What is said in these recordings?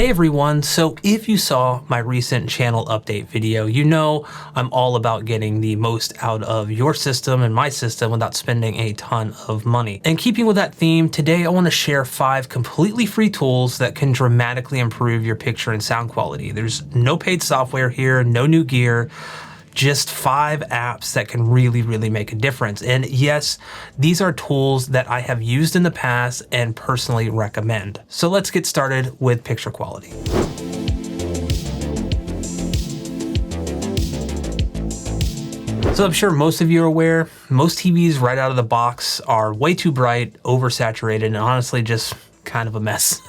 Hey everyone, so if you saw my recent channel update video, you know I'm all about getting the most out of your system and my system without spending a ton of money. And keeping with that theme, today I want to share 5 completely free tools that can dramatically improve your picture and sound quality. There's no paid software here, no new gear, just 5 apps that can really make a difference. And yes, these are tools that I have used in the past and personally recommend. So let's get started with picture quality. So I'm sure most of you are aware, most TVs right out of the box are way too bright, oversaturated, and honestly just kind of a mess.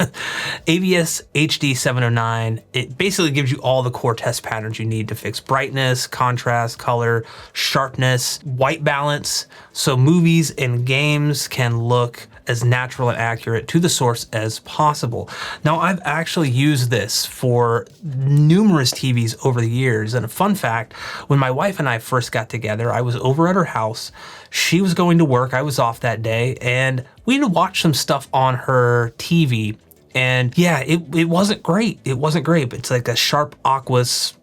AVS HD 709, it basically gives you all the core test patterns you need to fix brightness, contrast, color, sharpness, white balance, so movies and games can look as natural and accurate to the source as possible. Now, I've actually used this for numerous TVs over the years, and a fun fact, when my wife and I first got together, I was over at her house, she was going to work, I was off that day, and we had watched some stuff on her TV, and yeah, it wasn't great. It wasn't great, but it's like a sharp aqueous,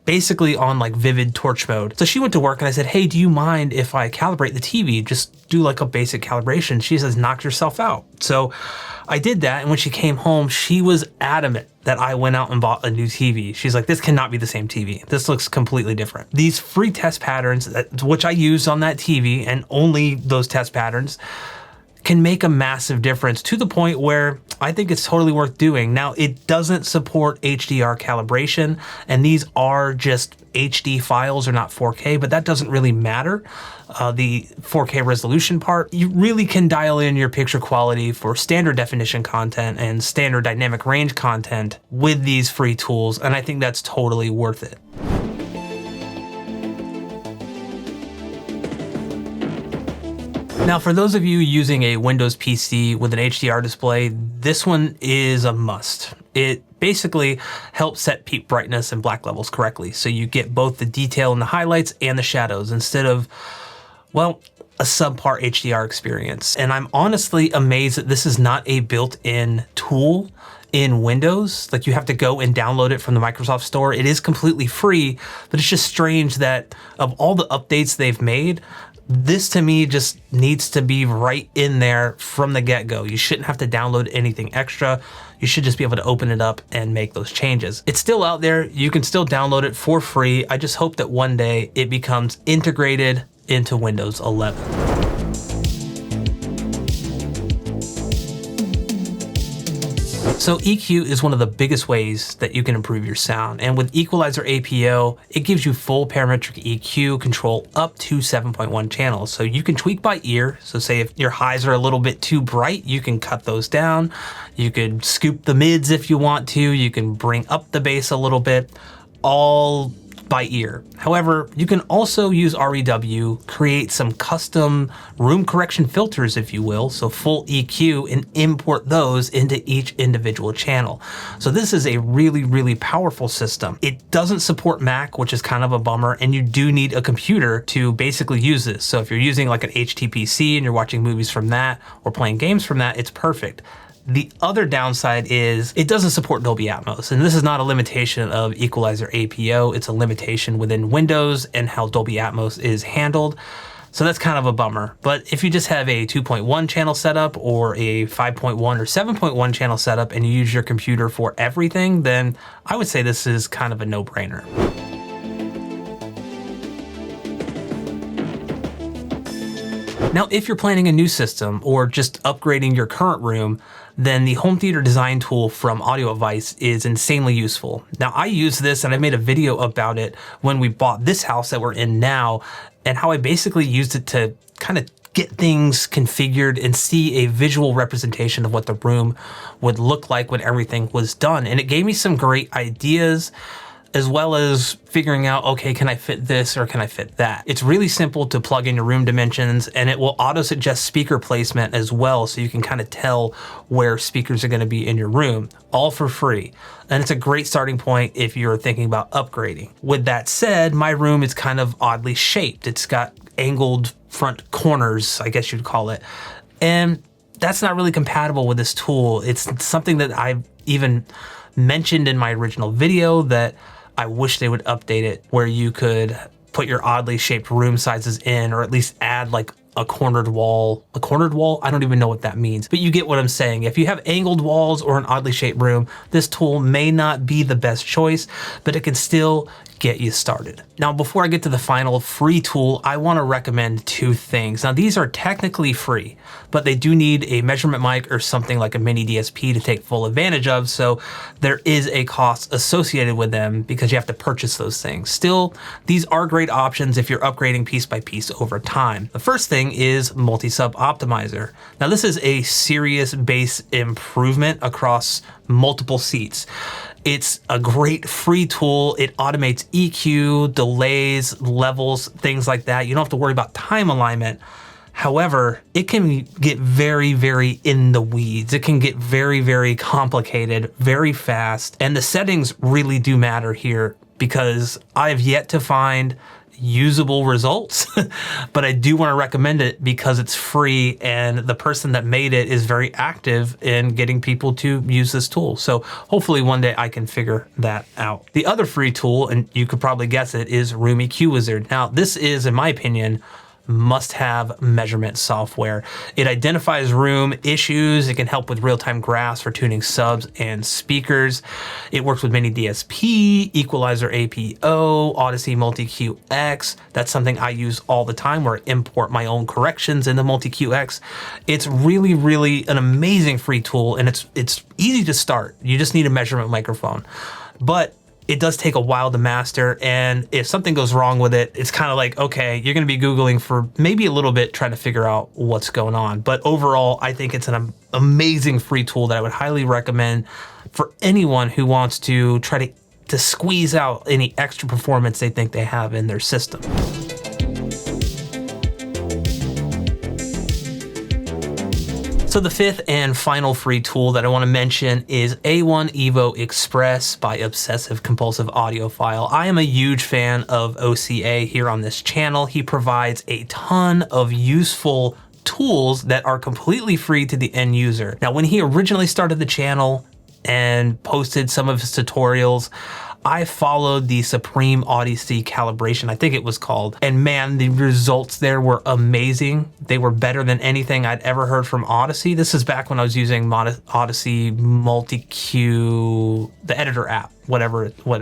basically on like vivid torch mode. So she went to work and I said, hey, do you mind if I calibrate the TV? Just do like a basic calibration. She says, knock yourself out. So I did that, and when she came home, she was adamant that I went out and bought a new TV. She's like, this cannot be the same TV. This looks completely different. These free test patterns, which I used on that TV, and only those test patterns, can make a massive difference to the point where I think it's totally worth doing. Now, it doesn't support HDR calibration, and these are just HD files, or not 4K, but that doesn't really matter. The 4K resolution part, you really can dial in your picture quality for standard definition content and standard dynamic range content with these free tools, and I think that's totally worth it. Now, for those of you using a Windows PC with an HDR display, this one is a must. It basically helps set peak brightness and black levels correctly, so you get both the detail in the highlights and the shadows instead of, well, a subpar HDR experience. And I'm honestly amazed that this is not a built-in tool in Windows. Like, you have to go and download it from the Microsoft Store. It is completely free, but it's just strange that of all the updates they've made, this to me just needs to be right in there from the get-go. You shouldn't have to download anything extra. You should just be able to open it up and make those changes. It's still out there. You can still download it for free. I just hope that one day it becomes integrated into Windows 11. So EQ is one of the biggest ways that you can improve your sound. And with Equalizer APO, it gives you full parametric EQ control up to 7.1 channels. So you can tweak by ear. So say if your highs are a little bit too bright, you can cut those down. You could scoop the mids if you want to. You can bring up the bass a little bit, all by ear. However, you can also use REW, create some custom room correction filters, if you will, so full EQ, and import those into each individual channel. So this is a really powerful system. It doesn't support Mac, which is kind of a bummer, and you do need a computer to basically use this. So if you're using like an HTPC and you're watching movies from that or playing games from that, it's perfect. The other downside is it doesn't support Dolby Atmos, and this is not a limitation of Equalizer APO, it's a limitation within Windows and how Dolby Atmos is handled. So that's kind of a bummer. But if you just have a 2.1 channel setup or a 5.1 or 7.1 channel setup and you use your computer for everything, then I would say this is kind of a no-brainer. Now, if you're planning a new system or just upgrading your current room, then the home theater design tool from Audio Advice is insanely useful. Now, I use this, and I made a video about it when we bought this house that we're in now, and how I basically used it to kind of get things configured and see a visual representation of what the room would look like when everything was done. And it gave me some great ideas, as well as figuring out, okay, can I fit this or can I fit that? It's really simple to plug in your room dimensions, and it will auto suggest speaker placement as well, so you can kind of tell where speakers are gonna be in your room, all for free. And it's a great starting point if you're thinking about upgrading. With that said, my room is kind of oddly shaped. It's got angled front corners, I guess you'd call it. And that's not really compatible with this tool. It's something that I've even mentioned in my original video that I wish they would update it where you could put your oddly shaped room sizes in, or at least add like a cornered wall. A cornered wall? I don't even know what that means, but you get what I'm saying. If you have angled walls or an oddly shaped room, this tool may not be the best choice, but it can still get you started. Now, before I get to the final free tool, I want to recommend two things. Now, these are technically free, but they do need a measurement mic or something like a mini DSP to take full advantage of. So there is a cost associated with them because you have to purchase those things. Still, these are great options if you're upgrading piece by piece over time. The first thing is Multi-Sub Optimizer. Now, this is a serious bass improvement across multiple seats. It's a great free tool. It automates EQ, delays, levels, things like that. You don't have to worry about time alignment. However, it can get very, very in the weeds. It can get very, very complicated, very fast. And the settings really do matter here because I've yet to find usable results, but I do want to recommend it because it's free and the person that made it is very active in getting people to use this tool. So hopefully one day I can figure that out. The other free tool, and you could probably guess it, is Room EQ Wizard. Now this is, in my opinion, must-have measurement software. It identifies room issues. It can help with real-time graphs for tuning subs and speakers. It works with Mini DSP, Equalizer APO, Odyssey Multi-QX. That's something I use all the time where I import my own corrections into Multi-QX. It's really, really an amazing free tool, and it's easy to start. You just need a measurement microphone. But it does take a while to master, and if something goes wrong with it, it's kind of like, okay, you're gonna be Googling for maybe a little bit trying to figure out what's going on. But overall, I think it's an amazing free tool that I would highly recommend for anyone who wants to try to squeeze out any extra performance they think they have in their system. So the fifth and final free tool that I want to mention is A1 Evo Express by Obsessive Compulsive Audiophile. I am a huge fan of OCA here on this channel. He provides a ton of useful tools that are completely free to the end user. Now, when he originally started the channel and posted some of his tutorials, I followed the Supreme Odyssey calibration, I think it was called, and man, the results there were amazing. They were better than anything I'd ever heard from Odyssey. This is back when I was using Odyssey Multi-Q, the editor app, what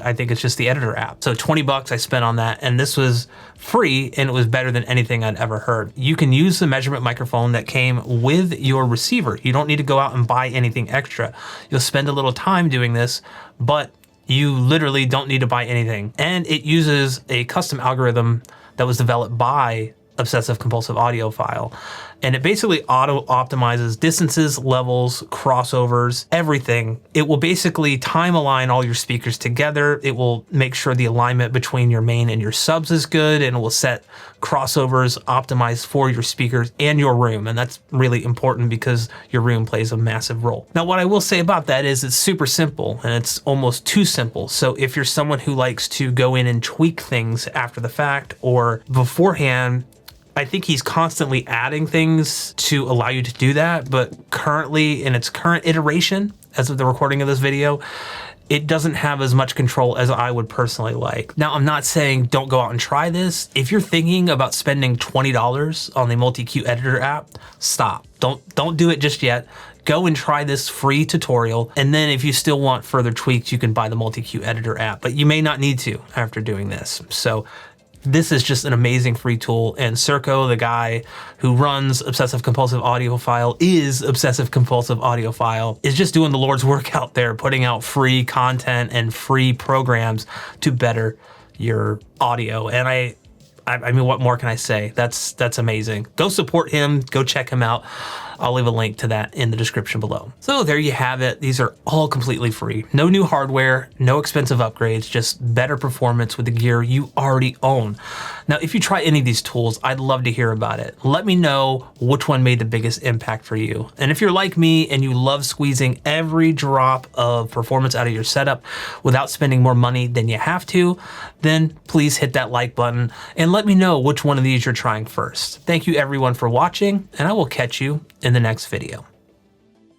I think it's just the editor app. So 20 bucks I spent on that, and this was free, and it was better than anything I'd ever heard. You can use the measurement microphone that came with your receiver. You don't need to go out and buy anything extra. You'll spend a little time doing this, but you literally don't need to buy anything. And it uses a custom algorithm that was developed by Obsessive Compulsive Audiophile. And it basically auto-optimizes distances, levels, crossovers, everything. It will basically time align all your speakers together. It will make sure the alignment between your main and your subs is good, and it will set crossovers optimized for your speakers and your room. And that's really important because your room plays a massive role. Now, what I will say about that is it's super simple, and it's almost too simple. So if you're someone who likes to go in and tweak things after the fact or beforehand, I think he's constantly adding things to allow you to do that, but currently, in its current iteration, as of the recording of this video, it doesn't have as much control as I would personally like. Now, I'm not saying don't go out and try this. If you're thinking about spending $20 on the Multi-Q editor app, stop. Don't do it just yet. Go and try this free tutorial, and then if you still want further tweaks, you can buy the Multi-Q editor app, but you may not need to after doing this. So this is just an amazing free tool, and Serco, the guy who runs Obsessive Compulsive Audiophile, is just doing the Lord's work out there, putting out free content and free programs to better your audio. And I mean, what more can I say? That's amazing. Go support him, go check him out. I'll leave a link to that in the description below. So there you have it. These are all completely free. No new hardware, no expensive upgrades, just better performance with the gear you already own. Now, if you try any of these tools, I'd love to hear about it. Let me know which one made the biggest impact for you. And if you're like me and you love squeezing every drop of performance out of your setup without spending more money than you have to, then please hit that like button and let me know which one of these you're trying first. Thank you everyone for watching, and I will catch you in the next video.